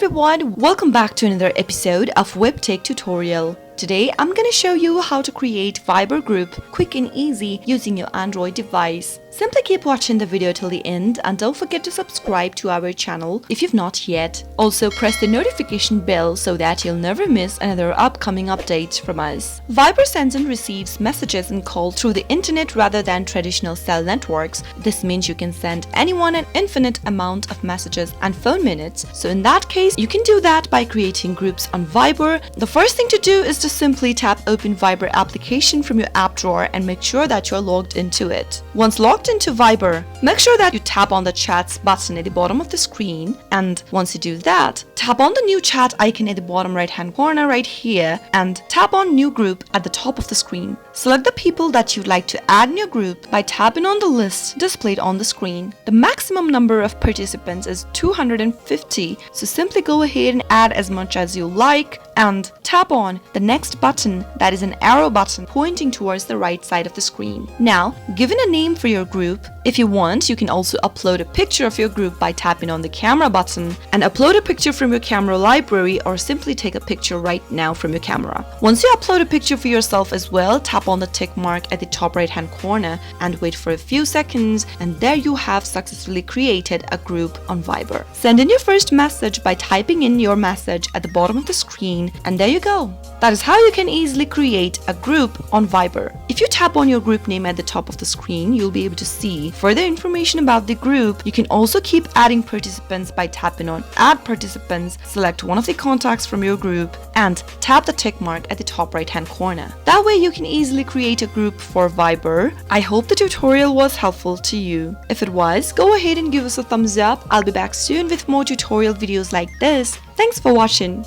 everyone, welcome back to another episode of Webtech Tutorial. Today I'm gonna show you how to create Viber group quick and easy using your Android device. Simply keep watching the video till the end and don't forget to subscribe to our channel if you've not yet. Also press the notification bell so that you'll never miss another upcoming update from us. Viber sends and receives messages and calls through the internet rather than traditional cell networks. This means you can send anyone an infinite amount of messages and phone minutes. So in that case, you can do that by creating groups on Viber. The first thing to do is to simply tap open Viber application from your app drawer and make sure that you're logged into it. Once logged into Viber, make sure that you tap on the chats button at the bottom of the screen, and once you do that, tap on the new chat icon at the bottom right hand corner right here and tap on new group at the top of the screen. Select the people that you'd like to add in your group by tapping on the list displayed on the screen. The maximum number of participants is 250, so simply go ahead and add as much as you like and tap on the next button, that is an arrow button pointing towards the right side of the screen. Now, given a name for your group, if you want, you can also upload a picture of your group by tapping on the camera button and upload a picture from your camera library, or simply take a picture right now from your camera. Once you upload a picture for yourself as well, tap on the tick mark at the top right hand corner and wait for a few seconds, and there you have successfully created a group on Viber. Send in your first message by typing in your message at the bottom of the screen, and there you go. That is how you can easily create a group on Viber. If you tap on your group name at the top of the screen, you'll be able to see further information about the group. You can also keep adding participants by tapping on add participants, select one of the contacts from your group and tap the tick mark at the top right hand corner. That way you can easily create a group for Viber. I hope the tutorial was helpful to you. If it was, go ahead and give us a thumbs up. I'll be back soon with more tutorial videos like this. Thanks for watching.